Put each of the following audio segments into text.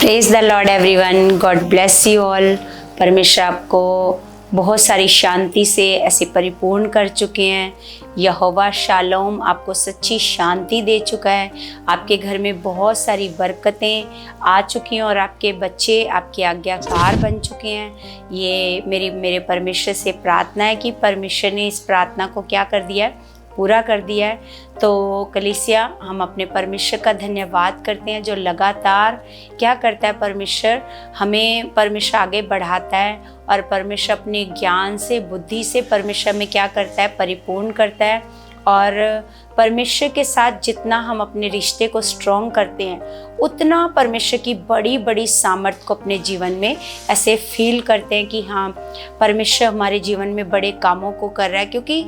Praise the Lord everyone, God bless you all. परमेश्वर आपको बहुत सारी शांति से ऐसे परिपूर्ण कर चुके हैं। यहोवा शालोम आपको सच्ची शांति दे चुका है। आपके घर में बहुत सारी बरकतें आ चुकी हैं और आपके बच्चे आपके आज्ञाकार बन चुके हैं। ये मेरे परमेश्वर से प्रार्थना है कि परमेश्वर ने इस प्रार्थना को क्या कर दिया है, पूरा कर दिया है। तो कलीसिया, हम अपने परमेश्वर का धन्यवाद करते हैं जो लगातार क्या करता है, परमेश्वर आगे बढ़ाता है और परमेश्वर अपने ज्ञान से, बुद्धि से परमेश्वर में क्या करता है, परिपूर्ण करता है। और परमेश्वर के साथ जितना हम अपने रिश्ते को स्ट्रॉन्ग करते हैं, उतना परमेश्वर की बड़ी बड़ी सामर्थ्य को अपने जीवन में ऐसे फील करते हैं कि हाँ, परमेश्वर हमारे जीवन में बड़े कामों को कर रहा है। क्योंकि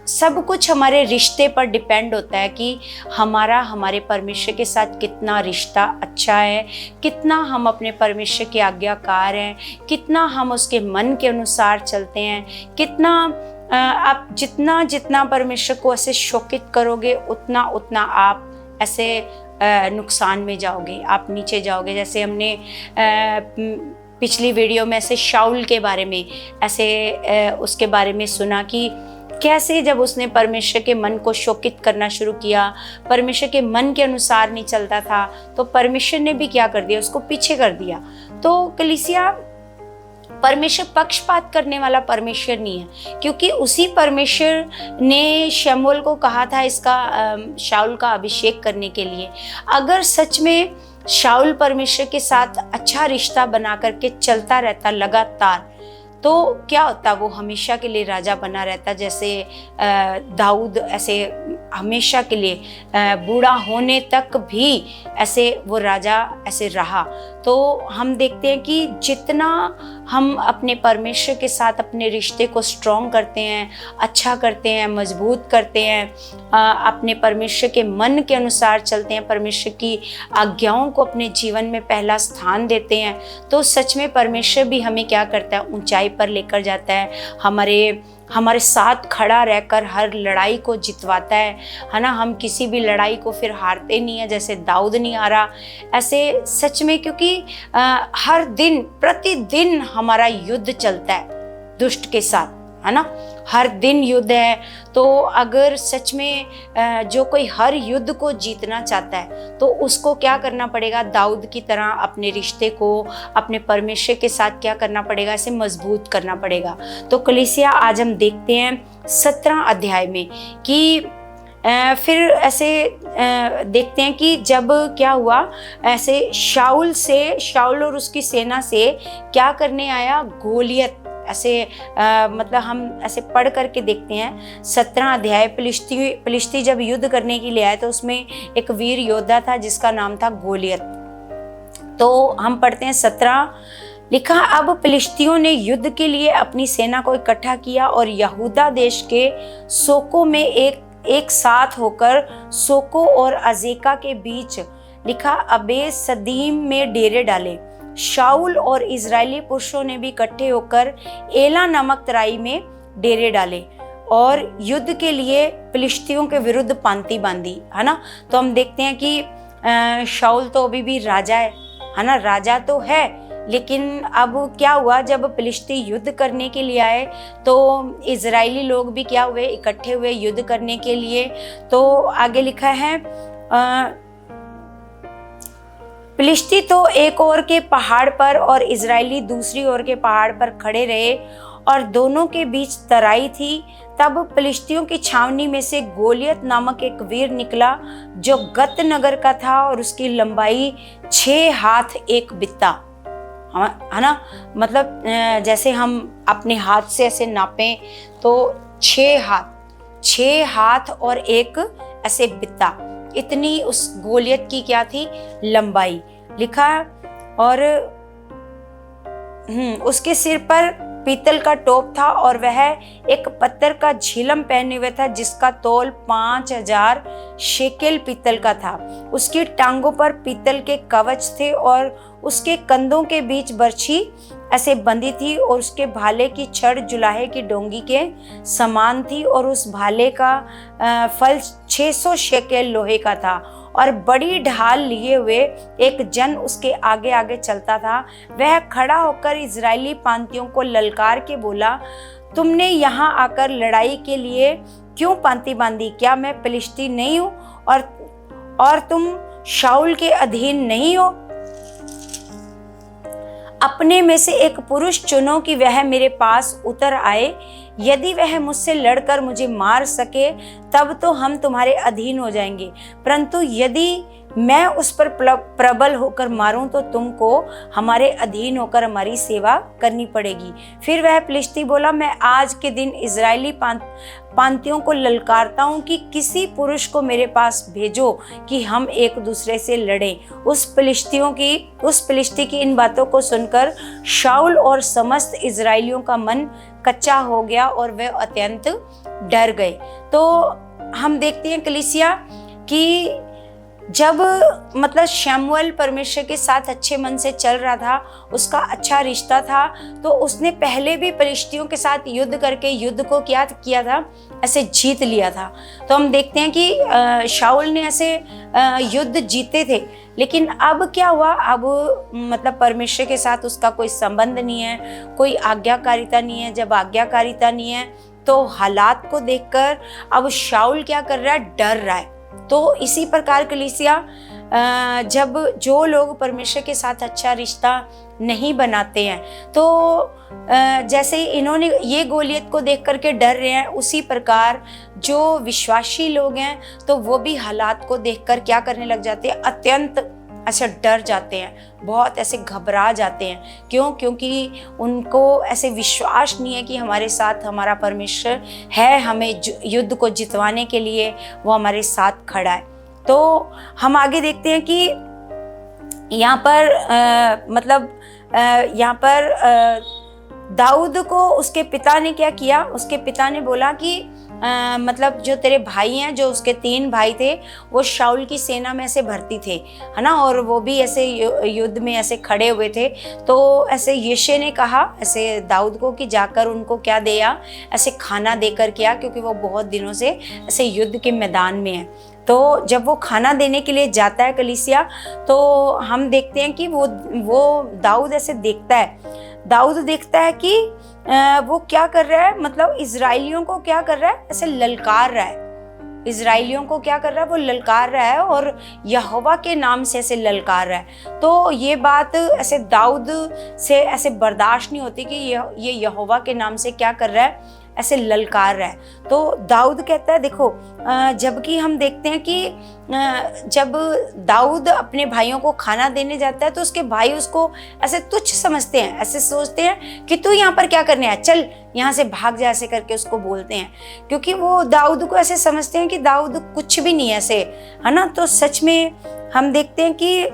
सब कुछ हमारे रिश्ते पर डिपेंड होता है कि हमारे परमेश्वर के साथ कितना रिश्ता अच्छा है, कितना हम अपने परमेश्वर के आज्ञाकार हैं, कितना हम उसके मन के अनुसार चलते हैं, कितना आप जितना परमेश्वर को ऐसे शोकित करोगे, उतना आप ऐसे नुकसान में जाओगे, आप नीचे जाओगे। जैसे हमने पिछली वीडियो में ऐसे शाऊल के बारे में उसके बारे में सुना कि कैसे जब उसने परमेश्वर के मन को शोकित करना शुरू किया, परमेश्वर के मन के अनुसार नहीं चलता था, तो परमेश्वर ने भी क्या कर दिया, उसको पीछे कर दिया। तो कलीसिया, परमेश्वर पक्षपात करने वाला परमेश्वर नहीं है, क्योंकि उसी परमेश्वर ने शमूएल को कहा था शाऊल का अभिषेक करने के लिए। अगर सच में शाऊल परमेश्वर के साथ अच्छा रिश्ता बना करके चलता रहता लगातार, तो क्या होता, वो हमेशा के लिए राजा बना रहता। जैसे दाऊद ऐसे हमेशा के लिए बूढ़ा होने तक भी ऐसे वो राजा ऐसे रहा। तो हम देखते हैं कि जितना हम अपने परमेश्वर के साथ अपने रिश्ते को स्ट्रॉन्ग करते हैं, अच्छा करते हैं, मजबूत करते हैं, अपने परमेश्वर के मन के अनुसार चलते हैं, परमेश्वर की आज्ञाओं को अपने जीवन में पहला स्थान देते हैं, तो सच में परमेश्वर भी हमें क्या करता है, ऊंचाई पर लेकर जाता है। हमारे साथ खड़ा रहकर हर लड़ाई को जितवाता है ना। हम किसी भी लड़ाई को फिर हारते नहीं है, जैसे दाऊद नहीं हारा ऐसे, सच में। क्योंकि हर दिन प्रतिदिन हमारा युद्ध चलता है दुष्ट के साथ, है ना। हर दिन युद्ध है। तो अगर सच में जो कोई हर युद्ध को जीतना चाहता है, तो उसको क्या करना पड़ेगा, दाऊद की तरह अपने रिश्ते को अपने परमेश्वर के साथ क्या करना पड़ेगा, इसे मजबूत करना पड़ेगा। तो कलीसिया, आज हम देखते हैं 17 अध्याय में कि फिर ऐसे देखते हैं कि जब क्या हुआ, ऐसे शाऊल और उसकी सेना से क्या करने आया, गोलियत। ऐसे मतलब हम ऐसे पढ़ करके देखते हैं 17 अध्याय। फिलिस्ती जब युद्ध करने के लिए आए, तो उसमें एक वीर योद्धा था जिसका नाम था गोलियत। तो हम पढ़ते हैं 17, लिखा, अब फिलिस्तियों ने युद्ध के लिए अपनी सेना को इकट्ठा किया और यहूदा देश के सोको में एक साथ होकर सोको और अजेका के बीच, लिखा, अबेस सदीम में डेरे डाले। शाऊल और इजरायली पुरुषों ने भी इकट्ठे होकर एला नामक तराई में डेरे डाले और युद्ध के लिए फिलिस्तियों के विरुद्ध पांति बांधी, है ना। तो हम देखते हैं कि शाऊल तो अभी भी राजा है ना, राजा तो है, लेकिन अब क्या हुआ, जब फिलिस्ती युद्ध करने के लिए आए, तो इजरायली लोग भी क्या हुए, इकट्ठे हुए युद्ध करने के लिए। तो आगे लिखा है, फिलिस्ती तो एक ओर के पहाड़ पर और इजरायली दूसरी ओर के पहाड़ पर खड़े रहे और दोनों के बीच तराई थी। तब फिलिस्तियों की छावनी में से गोलियत नामक एक वीर निकला जो गत नगर का था और उसकी लंबाई 6 हाथ 1 बित्ता, है ना। मतलब जैसे हम अपने हाथ से ऐसे नापें तो 6 हाथ और 1 ऐसे बित्ता, इतनी उस गोलियत की क्या थी, लंबाई, लिखा। और उसके सिर पर पीतल का टोप था और वह एक पत्थर का झिलम पहने हुए था जिसका तौल 5000 शेकेल पीतल का था। उसकी टांगों पर पीतल के कवच थे और उसके कंधों के बीच बरछी ऐसे बंधी थी और उसके भाले की छड़ जुलाहे की डोंगी के समान थी और उस भाले का फल 600 शेकेल लोहे का था और बड़ी ढाल लिए हुए एक जन उसके आगे आगे चलता था। वह खड़ा होकर इजरायली पांतियों को ललकार के बोला, तुमने यहाँ आकर लड़ाई के लिए क्यों पांति बांधी? क्या मैं फिलिस्ती नहीं हूँ और तुम शाऊल के अधीन नहीं हो? अपने में से एक पुरुष चुनो कि वह मेरे पास उतर आए। यदि वह मुझसे लड़कर मुझे मार सके तब तो हम तुम्हारे अधीन हो जाएंगे, परंतु यदि मैं उस पर प्रबल होकर मारूं तो तुमको हमारे अधीन होकर हमारी सेवा करनी पड़ेगी। फिर वह फिलिस्ती बोला, मैं आज के दिन इजरायली पांतियों को ललकारता हूं कि किसी पुरुष को मेरे पास भेजो कि हम एक दूसरे से लड़ें। उस फिलिस्ती की इन बातों को सुनकर शाऊल और समस्त इजरायलियों का मन कच्चा हो गया और वे अत्यंत डर गए। तो हम देखते हैं कलीसिया कि जब मतलब शमूएल परमेश्वर के साथ अच्छे मन से चल रहा था, उसका अच्छा रिश्ता था, तो उसने पहले भी फिलिस्तियों के साथ युद्ध करके युद्ध को क्या किया था, ऐसे जीत लिया था। तो हम देखते हैं कि शाऊल ने ऐसे युद्ध जीते थे, लेकिन अब क्या हुआ, अब मतलब परमेश्वर के साथ उसका कोई संबंध नहीं है, कोई आज्ञाकारिता नहीं है। जब आज्ञाकारिता नहीं है तो हालात को देखकर अब शाऊल क्या कर रहा है, डर रहा है। तो इसी प्रकार कलीसिया जब जो लोग परमेश्वर के साथ अच्छा रिश्ता नहीं बनाते हैं, तो जैसे ही इन्होंने ये गोलियत को देख करके डर रहे हैं, उसी प्रकार जो विश्वासी लोग हैं तो वो भी हालात को देखकर क्या करने लग जाते हैं, अत्यंत ऐसे डर जाते हैं, बहुत ऐसे घबरा जाते हैं। क्यों? क्योंकि उनको ऐसे विश्वास नहीं है कि हमारे साथ हमारा परमेश्वर है, हमें युद्ध को जितवाने के लिए वो हमारे साथ खड़ा है। तो हम आगे देखते हैं कि यहाँ पर दाऊद को उसके पिता ने क्या किया, उसके पिता ने बोला कि मतलब जो तेरे भाई हैं, जो उसके 3 भाई थे, वो शाऊल की सेना में ऐसे भर्ती थे, है ना, और वो भी ऐसे युद्ध में ऐसे खड़े हुए थे। तो ऐसे यिशै ने कहा ऐसे दाऊद को कि जाकर उनको क्या दिया, ऐसे खाना देकर किया, क्योंकि वो बहुत दिनों से ऐसे युद्ध के मैदान में है। तो जब वो खाना देने के लिए जाता है कलीसिया, तो हम देखते हैं कि वो दाऊद ऐसे देखता है कि वो क्या कर रहा है, मतलब इजराइलियों को क्या कर रहा है, ऐसे ललकार रहा है। इजराइलियों को क्या कर रहा है, वो ललकार रहा है और यहोवा के नाम से ऐसे ललकार रहा है। तो ये बात ऐसे दाऊद से ऐसे बर्दाश्त नहीं होती कि ये यहोवा के नाम से क्या कर रहा है, ऐसे ललकार रहा है। तो दाऊद कहता है, देखो जबकि हम देखते हैं कि जब दाऊद अपने भाइयों को खाना देने जाता है तो उसके भाई उसको ऐसे तुच्छ समझते हैं, ऐसे सोचते हैं कि तू यहाँ पर क्या करने आया, चल यहाँ से भाग जा, ऐसे करके उसको बोलते हैं, क्योंकि वो दाऊद को ऐसे समझते हैं कि दाऊद कुछ भी नहीं है ऐसे, है ना। तो सच में हम देखते हैं कि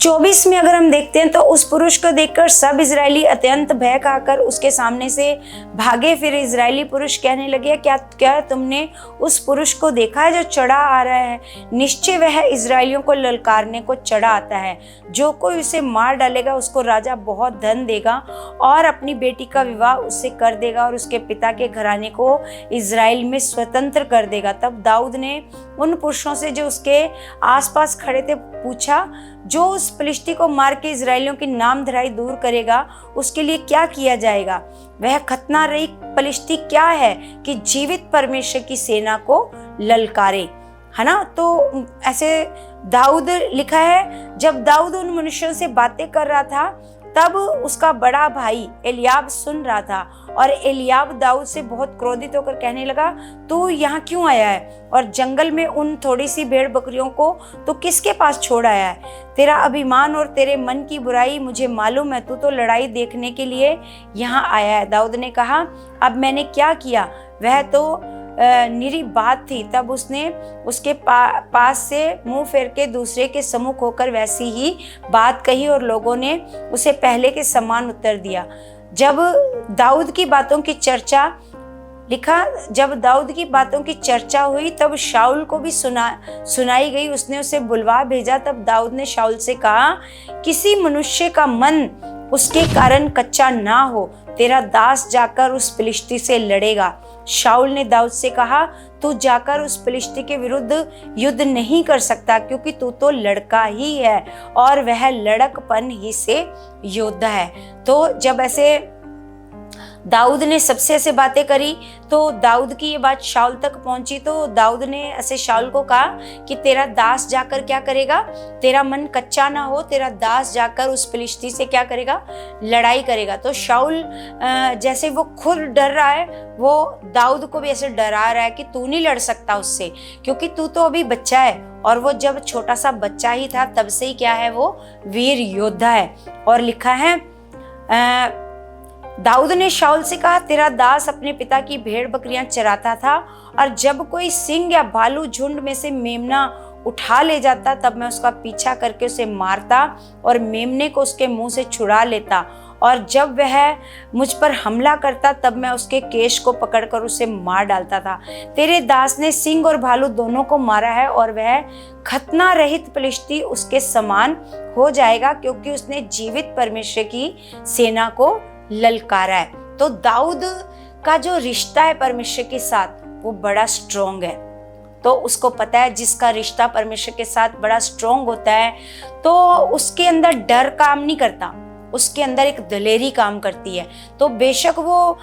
24 में अगर हम देखते हैं तो उस पुरुष को देखकर सब इजरायली अत्यंत भय खाकर उसके सामने से भागे। फिर इजरायली पुरुष कहने लगे, क्या तुमने उस पुरुष को देखा है जो चढ़ा आ रहा है? निश्चय वह इजरायलियों को ललकारने को चढ़ा आता है। जो कोई उसे मार डालेगा उसको राजा बहुत धन देगा और अपनी बेटी का विवाह उससे कर देगा और उसके पिता के घराने को इजराइल में स्वतंत्र कर देगा। तब दाऊद ने उन पुरुषों से जो उसके आसपास खड़े थे पूछा, जो उस फिलिस्ती को मार के इजराइलियों की नाम धराई दूर करेगा उसके लिए क्या किया जाएगा? वह खतना रही फिलिस्ती क्या है कि जीवित परमेश्वर की सेना को ललकारे, है ना। तो ऐसे दाऊद लिखा है, जब दाऊद उन मनुष्यों से बातें कर रहा था तब उसका बड़ा भाई एलियाब सुन रहा था और एलियाब दाऊद से बहुत क्रोधित होकर कहने लगा, तू यहाँ क्यों आया है और जंगल में उन थोड़ी सी भेड़ बकरियों को तू किसके पास छोड़ आया है? तेरा अभिमान और तेरे मन की बुराई मुझे मालूम है, तू तो लड़ाई देखने के लिए यहाँ आया है। दाऊद ने कहा, अब मैंने क्या किया? वह तो निरी बात थी। तब उसने उसके पास से मुंह फेर के दूसरे के सम्मुख होकर वैसी ही बात कही और लोगों ने उसे पहले के समान उत्तर दिया। जब दाऊद की बातों की चर्चा हुई तब शाऊल को भी सुनाई गई। उसने उसे बुलवा भेजा। तब दाऊद ने शाऊल से कहा, किसी मनुष्य का मन उसके कारण कच्चा ना हो, तेरा दास जाकर उस फिलिस्ती से लड़ेगा। शाऊल ने दाऊद से कहा, तू जाकर उस फिलिस्ती के विरुद्ध युद्ध नहीं कर सकता, क्योंकि तू तो लड़का ही है और वह लड़कपन ही से योद्धा है। तो जब ऐसे दाऊद ने सबसे ऐसे बातें करी तो दाऊद की ये बात शाऊल तक पहुंची, तो दाऊद ने ऐसे शाऊल को कहा कि तेरा दास जाकर क्या करेगा, तेरा मन कच्चा ना हो, तेरा दास जाकर उस फिलिस्ती से क्या करेगा, लड़ाई करेगा। तो शाऊल जैसे वो खुद डर रहा है, वो दाऊद को भी ऐसे डरा रहा है कि तू नहीं लड़ सकता उससे, क्योंकि तू तो अभी बच्चा है। और वो जब छोटा सा बच्चा ही था तब से ही क्या है, वो वीर योद्धा है। और लिखा है दाऊद ने शाऊल से कहा, तेरा दास अपने पिता की भेड़ बकरियां चराता था, और जब कोई सिंह या भालू झुंड में से मेमना उठा ले जाता तब मैं उसका पीछा करके उसे मारता और मेमने को उसके मुंह से छुड़ा लेता, और जब वह मुझ पर हमला करता तब मैं उसके केश को पकड़कर उसे मार डालता था। तेरे दास ने सिंह और भालू दोनों को मारा है, और वह खतना रहित फिलिस्ती उसके समान हो जाएगा, क्योंकि उसने जीवित परमेश्वर की सेना को ललकारा है। तो दाऊद का जो रिश्ता है परमेश्वर के साथ वो बड़ा स्ट्रॉन्ग है। तो उसको पता है जिसका रिश्ता परमेश्वर के साथ बड़ा स्ट्रॉन्ग होता है तो उसके अंदर डर काम नहीं करता, उसके अंदर एक दलेरी काम करती है। तो बेशक वो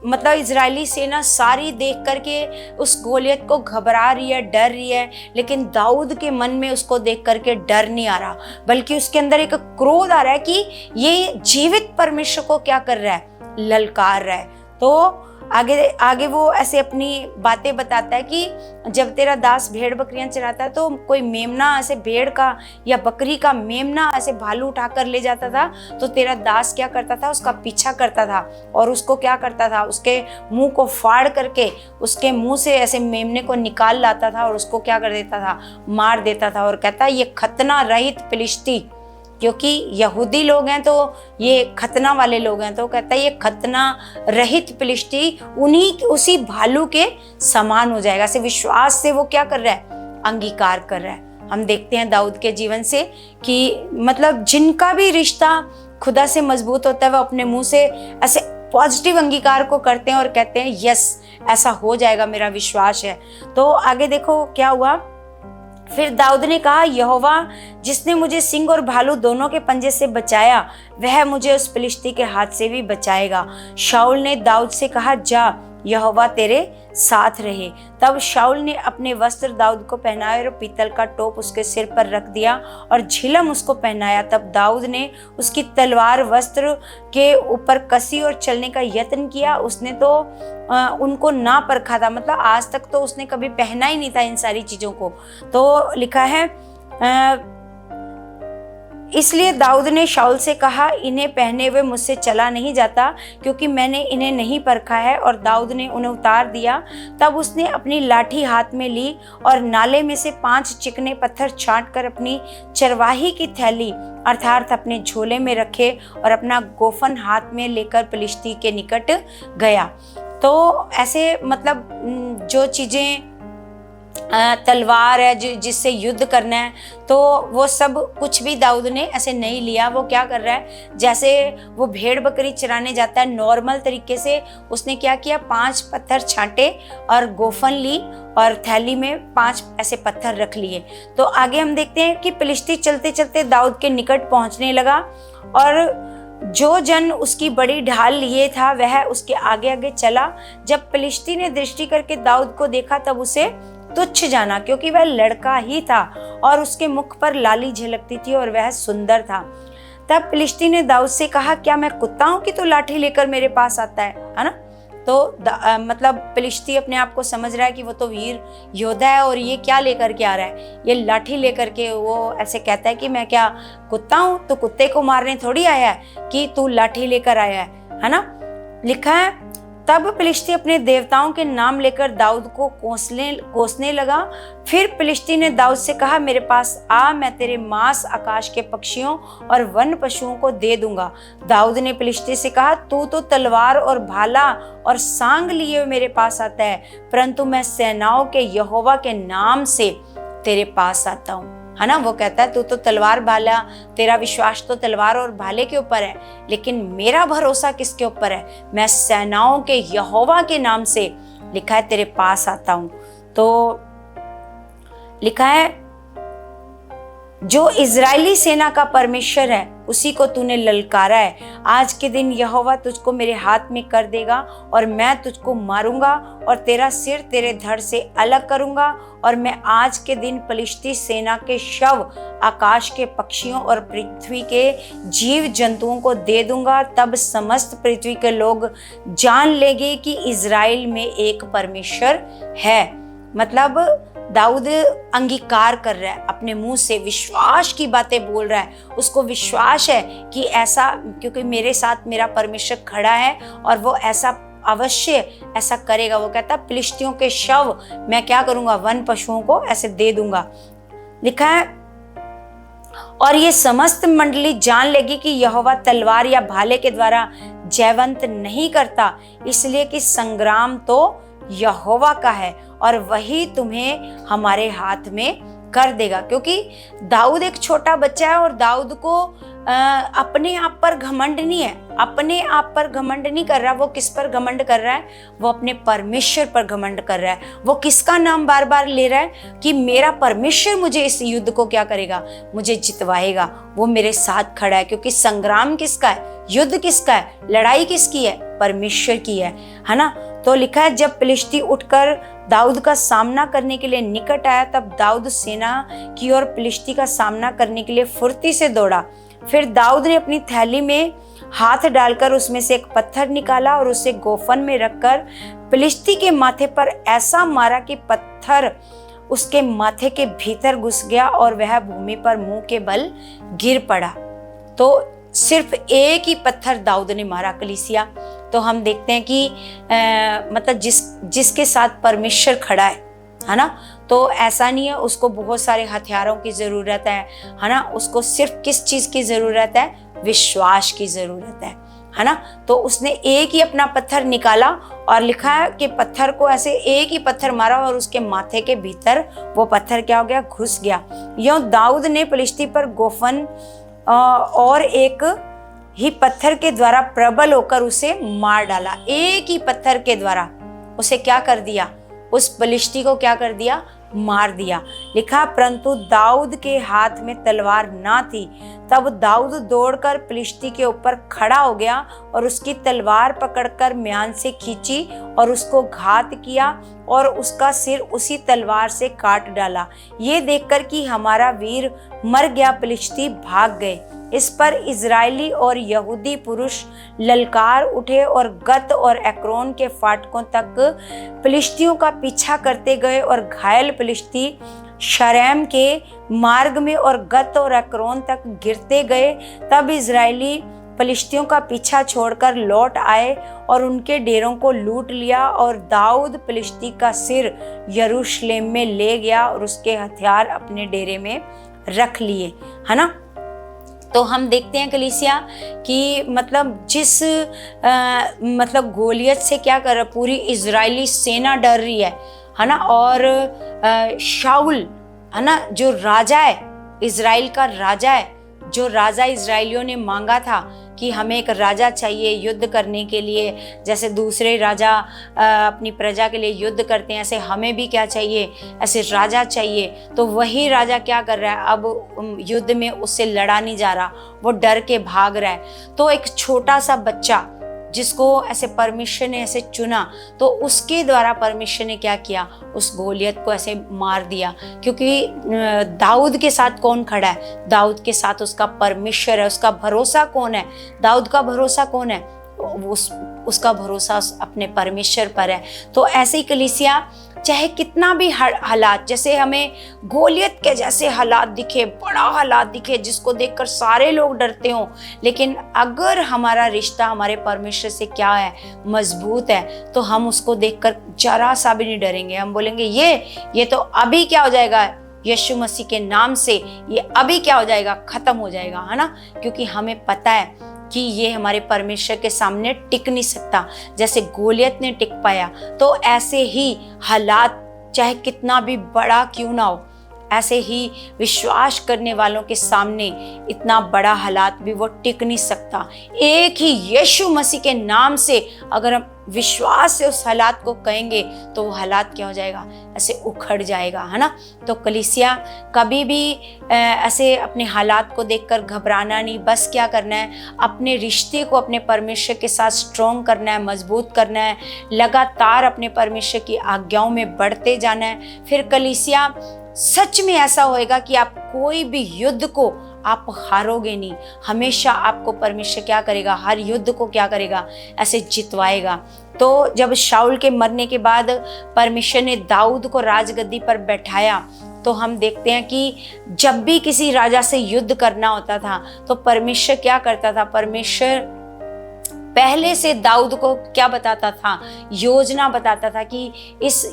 मतलब इजरायली सेना सारी देख करके उस गोलियत को घबरा रही है, डर रही है, लेकिन दाऊद के मन में उसको देख करके डर नहीं आ रहा, बल्कि उसके अंदर एक क्रोध आ रहा है कि ये जीवित परमेश्वर को क्या कर रहा है, ललकार रहा है। तो आगे वो ऐसे अपनी बातें बताता है कि जब तेरा दास भेड़ बकरियां चराता तो कोई मेमना ऐसे भेड़ का या बकरी का मेमना ऐसे भालू उठा कर ले जाता था, तो तेरा दास क्या करता था, उसका पीछा करता था और उसको क्या करता था, उसके मुंह को फाड़ करके उसके मुंह से ऐसे मेमने को निकाल लाता था और उसको क्या कर देता था, मार देता था। और कहता है ये खतना रहित फिलिस्ती, क्योंकि यहूदी लोग हैं तो ये खतना वाले लोग हैं, तो कहता है ये खतना रहित फिलिस्ती उसी भालू के समान हो जाएगा। से विश्वास से वो क्या कर रहा है, अंगीकार कर रहा है। हम देखते हैं दाऊद के जीवन से कि मतलब जिनका भी रिश्ता खुदा से मजबूत होता है वो अपने मुंह से ऐसे पॉजिटिव अंगीकार को करते हैं और कहते हैं यस ऐसा हो जाएगा, मेरा विश्वास है। तो आगे देखो क्या हुआ। फिर दाऊद ने कहा, यहोवा जिसने मुझे सिंह और भालू दोनों के पंजे से बचाया वह मुझे उस फिलिस्ती के हाथ से भी बचाएगा। शाऊल ने दाऊद से कहा, जा यहोवा तेरे साथ रहे। तब शाऊल ने अपने वस्त्र दाऊद को पहनाए और पीतल का टोप उसके सिर पर रख दिया और झिलम उसको पहनाया। तब दाऊद ने उसकी तलवार वस्त्र के ऊपर कसी और चलने का यत्न किया। उसने तो उनको ना परखा था, मतलब आज तक तो उसने कभी पहना ही नहीं था इन सारी चीजों को। तो लिखा है इसलिए दाऊद ने शाऊल से कहा, इन्हें पहने हुए मुझसे चला नहीं जाता, क्योंकि मैंने इन्हें नहीं परखा है। और दाऊद ने उन्हें उतार दिया। तब उसने अपनी लाठी हाथ में ली और नाले में से 5 चिकने पत्थर छांट कर अपनी चरवाही की थैली अर्थात अपने झोले में रखे और अपना गोफन हाथ में लेकर फिलिस्ती के निकट गया। तो ऐसे मतलब जो चीजें तलवार है जिससे युद्ध करना है, तो वो सब कुछ भी दाऊद ने ऐसे नहीं लिया। वो क्या कर रहा है, जैसे वो भेड़ बकरी चराने जाता है नॉर्मल तरीके से, उसने क्या किया, 5 पत्थर छांटे और गोफन ली और थैली में 5 ऐसे पत्थर रख लिए। तो आगे हम देखते हैं कि फिलिस्ती चलते चलते दाऊद के निकट पहुंचने लगा और जो जन उसकी बड़ी ढाल लिए था वह उसके आगे आगे चला। जब फिलिस्ती ने दृष्टि करके दाऊद को देखा तब उसे तुच्छ जाना, क्योंकि वह लड़का ही था और उसके मुख पर लाली झलकती थी और वह सुंदर था। तब फिलिस्ती ने दाऊद से कहा, क्या मैं कुत्ता हूं कि तू लाठी लेकर मेरे पास आता है ना। तो मतलब फिलिस्ती अपने आप को समझ रहा है कि वो तो वीर योद्धा है और ये क्या लेकर के आ रहा है, ये लाठी लेकर के। वो ऐसे कहता है कि मैं क्या कुत्ता हूं, तो कुत्ते को मारने थोड़ी आया है कि तू लाठी लेकर आया है ना। लिखा है तब फिलिस्ती अपने देवताओं के नाम लेकर दाऊद को कोसने लगा। फिर फिलिस्ती ने दाऊद से कहा, मेरे पास आ, मैं तेरे मांस आकाश के पक्षियों और वन पशुओं को दे दूंगा। दाऊद ने फिलिस्ती से कहा, तू तो तलवार और भाला और सांग लिए हुए मेरे पास आता है, परंतु मैं सेनाओं के यहोवा के नाम से तेरे पास आता हूँ। है ना। वो कहता है तू तो तलवार भाला, तेरा विश्वास तो तलवार और भाले के ऊपर है, लेकिन मेरा भरोसा किसके ऊपर है? मैं सेनाओं के यहोवा के नाम से, लिखा है, तेरे पास आता हूं। तो लिखा है जो इजरायली सेना का परमेश्वर है उसी को तूने ललकारा है। आज के दिन यहोवा तुझको मेरे हाथ में कर देगा और मैं तुझको मारूंगा और तेरा सिर तेरे धड़ से अलग करूंगा। और मैं आज के दिन पलिश्ती सेना के शव आकाश के पक्षियों और पृथ्वी के जीव जंतुओं को दे दूंगा। तब समस्त पृथ्वी के लोग जान लेंगे कि इजराइल में एक परमेश्वर है। मतलब दाऊद अंगीकार कर रहा है, अपने मुंह से विश्वास की बातें बोल रहा है। उसको विश्वास है कि ऐसा, क्योंकि मेरे साथ मेरा परमेश्वर खड़ा है और वो ऐसा अवश्य ऐसा करेगा। वो कहता फिलिस्तियों के शव मैं क्या करूंगा, वन पशुओं को ऐसे दे दूंगा। लिखा है और ये समस्त मंडली जान लेगी कि यहोवा तलवार या भाले के द्वारा जयवंत नहीं करता, इसलिए कि संग्राम तो यहोवा का है और वही तुम्हें हमारे हाथ में कर देगा। क्योंकि दाऊद एक छोटा बच्चा है और दाऊद को अपने आप पर घमंड नहीं है, अपने आप पर घमंड नहीं कर रहा। वो किस पर घमंड कर रहा है? वो अपने परमेश्वर पर घमंड कर रहा है। वो किसका नाम बार बार ले रहा है कि मेरा परमेश्वर मुझे इस युद्ध को क्या करेगा, मुझे जितवाएगा, वो मेरे साथ खड़ा है। क्योंकि संग्राम किसका है, युद्ध किसका है, लड़ाई किसकी है, परमेश्वर की है ना। तो लिखा है जब फिलिस्ती उठकर दाऊद का सामना करने के लिए निकट आया, तब दाऊद सेना की ओर फिलिस्ती का सामना करने के लिए फुर्ती से दौड़ा। फिर दाऊद ने अपनी थैली में हाथ डालकर उसमें से एक पत्थर निकाला और उसे गोफन में रखकर फिलिस्ती के माथे पर ऐसा मारा कि पत्थर उसके माथे के भीतर घुस गया और वह भूमि पर मुंह के बल गिर पड़ा। तो सिर्फ एक ही पत्थर दाऊद ने मारा कलीसिया। तो हम देखते हैं कि मतलब जिसके साथ परमेश्वर खड़ा है ना, तो ऐसा नहीं है उसको बहुत सारे हथियारों की जरूरत है ना। उसको सिर्फ किस चीज की जरूरत है, विश्वास की जरूरत है ना। तो उसने एक ही अपना पत्थर निकाला और लिखा है कि पत्थर को ऐसे एक ही पत्थर मारा और उसके माथे के भीतर वो पत्थर क्या हो गया, घुस गया। यूं दाऊद ने फिलिस्ती पर गोफन और एक ही पत्थर के द्वारा प्रबल होकर उसे मार डाला। एक ही पत्थर के द्वारा उसे क्या कर दिया, उस फिलिस्ती को क्या कर दिया, मार दिया। लिखा परंतु दाऊद के हाथ में तलवार ना थी। तब दाऊद दौड़कर फिलिस्ती के ऊपर खड़ा हो गया और उसकी तलवार पकड़कर म्यान से खींची और उसको घात किया और उसका सिर उसी तलवार से काट डाला। ये देखकर कि हमारा वीर मर गया, फिलिस्ती भाग गए। इस पर इजरायली और यहूदी पुरुष ललकार उठे और गत और एक्रोन के फाटकों तक फिलिस्तियों का पीछा करते गए और घायल फिलिस्ती शरैम के मार्ग में और गत और एक्रोन तक गिरते गए। तब इजरायली फिलिस्तियों का पीछा छोड़कर लौट आए और उनके डेरों को लूट लिया और दाऊद फिलिस्ती का सिर यरूशलेम में ले गया और उसके हथियार अपने डेरे में रख लिए, है ना। तो हम देखते हैं कलीसिया कि मतलब जिस मतलब गोलियत से क्या कर रहा, पूरी इजरायली सेना डर रही है ना। और शाऊल है ना, जो राजा है, इजराइल का राजा है, जो राजा इजराइलियों ने मांगा था कि हमें एक राजा चाहिए युद्ध करने के लिए, जैसे दूसरे राजा अपनी प्रजा के लिए युद्ध करते हैं, ऐसे हमें भी क्या चाहिए, ऐसे राजा चाहिए। तो वही राजा क्या कर रहा है, अब युद्ध में उससे लड़ा नहीं जा रहा, वो डर के भाग रहा है। तो एक छोटा सा बच्चा जिसको ऐसे परमेश्वर ने ऐसे चुना, तो उसके द्वारा परमेश्वर ने क्या किया, उस गोलियत को ऐसे मार दिया। क्योंकि दाऊद के साथ कौन खड़ा है, दाऊद के साथ उसका परमेश्वर है। उसका भरोसा कौन है, दाऊद का भरोसा कौन है, उसका भरोसा अपने परमेश्वर पर है। तो ऐसे ही कलीसिया चाहे कितना भी हालात, जैसे हमें गोलियत के जैसे हालात दिखे, बड़ा हालात दिखे जिसको देखकर सारे लोग डरते हों, लेकिन अगर हमारा रिश्ता हमारे परमेश्वर से क्या है, मजबूत है, तो हम उसको देखकर जरा सा भी नहीं डरेंगे। हम बोलेंगे ये तो अभी क्या हो जाएगा, यीशु मसीह के नाम से ये अभी क्या हो जाएगा, खत्म हो जाएगा, है ना। क्योंकि हमें पता है कि ये हमारे परमेश्वर के सामने टिक नहीं सकता। जैसे गोलियत ने टिक पाया, तो ऐसे ही हालात चाहे कितना भी बड़ा क्यों ना हो, ऐसे ही विश्वास करने वालों के सामने इतना बड़ा हालात भी वो टिक नहीं सकता। एक ही यीशु मसीह के नाम से अगर हम विश्वास से उस हालात को कहेंगे तो वो हालात क्या हो जाएगा, ऐसे उखड़ जाएगा, है ना। तो कलीसिया कभी भी ऐसे अपने हालात को देखकर घबराना नहीं, बस क्या करना है, अपने रिश्ते को अपने परमेश्वर के साथ स्ट्रॉन्ग करना है, मजबूत करना है, लगातार अपने परमेश्वर की आज्ञाओं में बढ़ते जाना है। फिर कलीसिया सच में ऐसा होएगा कि आप कोई भी युद्ध को आप हारोगे नहीं, हमेशा आपको परमेश्वर क्या करेगा, हर युद्ध को क्या करेगा, ऐसे जितवाएगा। तो जब शाऊल के मरने के बाद परमेश्वर ने दाऊद को राजगद्दी पर बैठाया, तो हम देखते हैं कि जब भी किसी राजा से युद्ध करना होता था तो परमेश्वर क्या करता था, परमेश्वर पहले से दाऊद को क्या बताता था, योजना बताता था कि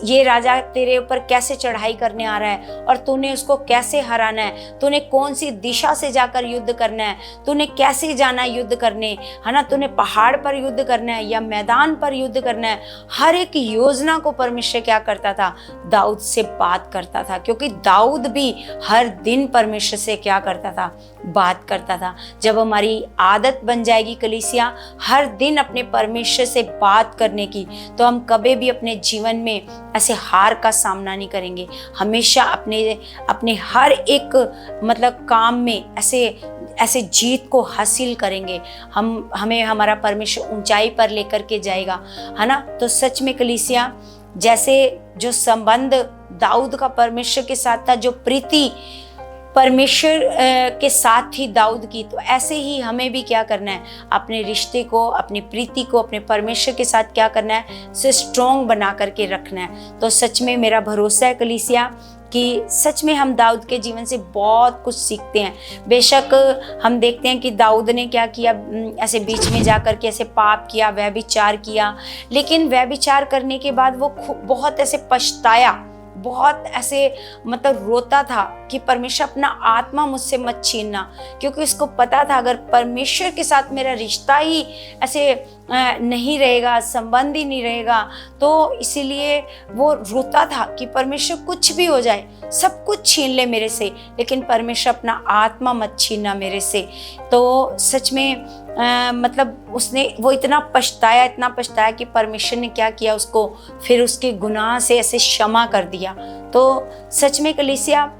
ये राजा तेरे ऊपर कैसे चढ़ाई करने आ रहा है और तूने उसको कैसे हराना है, तूने कौन सी दिशा से जाकर युद्ध करना है, तूने कैसे जाना है युद्ध करने, है ना, तूने पहाड़ पर युद्ध करना है या मैदान पर युद्ध करना है। हर एक योजना को परमेश्वर क्या करता था, दाऊद से बात करता था, क्योंकि दाऊद भी हर दिन परमेश्वर से क्या करता था, बात करता था। जब हमारी आदत बन जाएगी कलीसिया हर दिन अपने परमेश्वर से बात करने की, तो हम कभी भी अपने जीवन में ऐसे हार का सामना नहीं करेंगे। हमेशा अपने हर एक मतलब काम में ऐसे जीत को हासिल करेंगे। हमें हमारा परमेश्वर ऊंचाई पर लेकर के जाएगा, है ना। तो सच में कलीसिया जैसे जो संबंध दाऊद का परमेश्वर के साथ था, जो प्रीति परमेश्वर के साथ ही दाऊद की, तो ऐसे ही हमें भी क्या करना है, अपने रिश्ते को, अपनी प्रीति को अपने परमेश्वर के साथ क्या करना है, से स्ट्रॉन्ग बना करके रखना है। तो सच में मेरा भरोसा है कलीसिया कि सच में हम दाऊद के जीवन से बहुत कुछ सीखते हैं। बेशक हम देखते हैं कि दाऊद ने क्या किया, ऐसे बीच में जाकर के ऐसे पाप किया, व्यभिचार किया, लेकिन व्यभिचार करने के बाद वो बहुत ऐसे पछताया, बहुत ऐसे मतलब रोता था कि परमेश्वर अपना आत्मा मुझसे मत छीनना, क्योंकि उसको पता था अगर परमेश्वर के साथ मेरा रिश्ता ही ऐसे नहीं रहेगा, संबंध ही नहीं रहेगा, तो इसीलिए वो रोता था कि परमेश्वर कुछ भी हो जाए, सब कुछ छीन ले मेरे से, लेकिन परमेश्वर अपना आत्मा मत छीनना मेरे से। तो सच में मतलब वो इतना पछताया कि परमेश्वर ने क्या किया, उसको फिर उसके गुनाह से ऐसे क्षमा कर दिया। तो सच में कलीसिया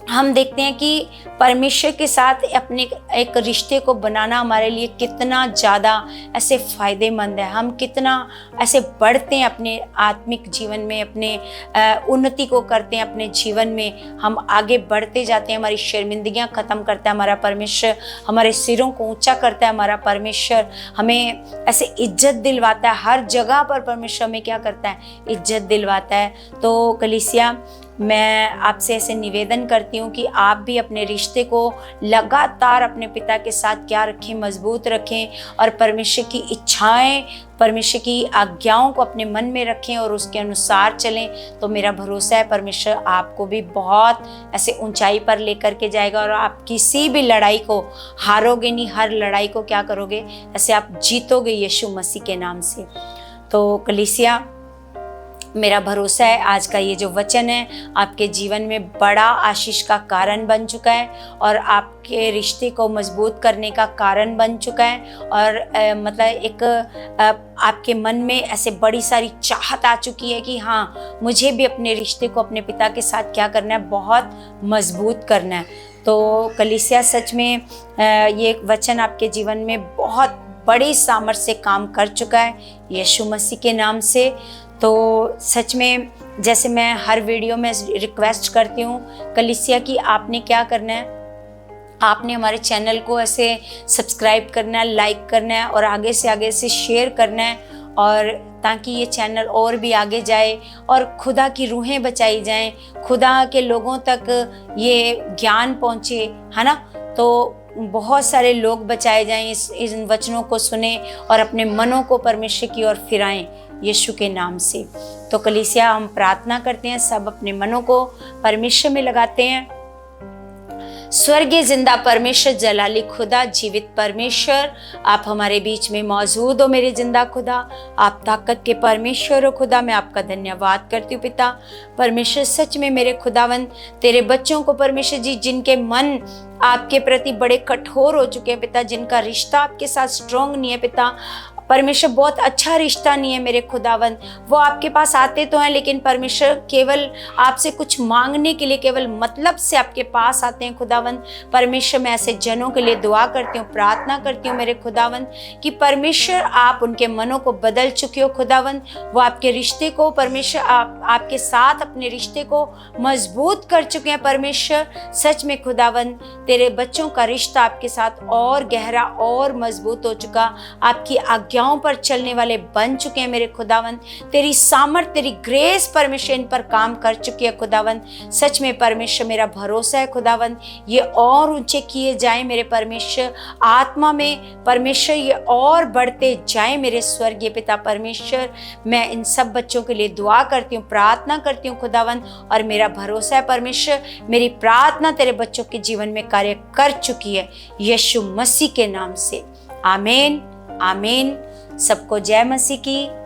हम देखते हैं कि परमेश्वर के साथ अपने एक रिश्ते को बनाना हमारे लिए कितना ज़्यादा ऐसे फ़ायदेमंद है। हम कितना ऐसे बढ़ते हैं अपने आत्मिक जीवन में, अपने उन्नति को करते हैं अपने जीवन में, हम आगे बढ़ते जाते हैं, हमारी शर्मिंदगियाँ ख़त्म करता है हमारा परमेश्वर, हमारे सिरों को ऊंचा करता है हमारा परमेश्वर, हमें ऐसे इज्जत दिलवाता है। हर जगह पर परमेश्वर हमें क्या करता है, इज्जत दिलवाता है। तो कलीसिया मैं आपसे ऐसे निवेदन करती हूँ कि आप भी अपने रिश्ते को लगातार अपने पिता के साथ क्या रखें, मजबूत रखें, और परमेश्वर की इच्छाएं, परमेश्वर की आज्ञाओं को अपने मन में रखें और उसके अनुसार चलें। तो मेरा भरोसा है परमेश्वर आपको भी बहुत ऐसे ऊंचाई पर लेकर के जाएगा और आप किसी भी लड़ाई को हारोगे नहीं, हर लड़ाई को क्या करोगे, ऐसे आप जीतोगे यीशु मसीह के नाम से। तो कलीसिया मेरा भरोसा है आज का ये जो वचन है आपके जीवन में बड़ा आशीष का कारण बन चुका है और आपके रिश्ते को मजबूत करने का कारण बन चुका है, और मतलब एक आपके मन में ऐसे बड़ी सारी चाहत आ चुकी है कि हाँ, मुझे भी अपने रिश्ते को अपने पिता के साथ क्या करना है, बहुत मजबूत करना है। तो कलीसिया सच में ये वचन आपके जीवन में बहुत बड़ी सामर्थ्य से काम कर चुका है यीशु मसीह के नाम से। तो सच में जैसे मैं हर वीडियो में रिक्वेस्ट करती हूँ कलीसिया की, आपने क्या करना है, आपने हमारे चैनल को ऐसे सब्सक्राइब करना है, लाइक करना है और आगे से शेयर करना है, और ताकि ये चैनल और भी आगे जाए और खुदा की रूहें बचाई जाएं, खुदा के लोगों तक ये ज्ञान पहुँचे, है ना। तो बहुत सारे लोग बचाए जाएं, इन वचनों को सुने और अपने मनों को परमेश्वर की ओर फिराएं यीशु के नाम से। तो कलीसिया हम प्रार्थना करते हैं, सब अपने मनों को परमेश्वर में लगाते हैं। स्वर्गीय जिंदा परमेश्वर, जलाली खुदा, जीवित परमेश्वर, आप हमारे बीच में मौजूद हो मेरे जिंदा खुदा। आप ताकत के परमेश्वर हो खुदा, मैं आपका धन्यवाद करती हूँ पिता परमेश्वर। सच में मेरे खुदावन, तेरे बच्चों को परमेश्वर जी, जिनके मन आपके प्रति बड़े कठोर हो चुके हैं पिता, जिनका रिश्ता आपके साथ स्ट्रॉन्ग नहीं है पिता परमेश्वर, बहुत अच्छा रिश्ता नहीं है मेरे खुदावन, वो आपके पास आते तो हैं लेकिन परमेश्वर केवल आपसे कुछ मांगने के लिए, केवल मतलब से आपके पास आते हैं खुदावन परमेश्वर। मैं ऐसे जनों के लिए दुआ करती हूँ, प्रार्थना करती हूँ मेरे खुदावन कि परमेश्वर आप उनके मनों को बदल चुके हो खुदावन, वो आपके रिश्ते को परमेश्वर, आपके साथ अपने रिश्ते को मजबूत कर चुके हैं परमेश्वर। सच में खुदावन, तेरे बच्चों का रिश्ता आपके साथ और गहरा और मजबूत हो चुका, आपकी आज्ञाओं पर चलने वाले बन चुके हैं मेरे खुदावन। तेरी सामर्थ, तेरी ग्रेस परमेश्वर इन पर काम कर चुकी है खुदावन। सच में परमेश्वर, मेरा भरोसा है खुदावन, ये और ऊंचे किए जाए मेरे परमेश्वर, आत्मा में परमेश्वर ये और बढ़ते जाए मेरे स्वर्गीय पिता परमेश्वर। मैं इन सब बच्चों के लिए दुआ करती हूँ, प्रार्थना करती हूँ खुदावन, और मेरा भरोसा है परमेश्वर, मेरी प्रार्थना तेरे बच्चों के जीवन में कार्य कर चुकी है, यीशु मसीह के नाम से। आमीन आमीन। सबको जय मसीह की।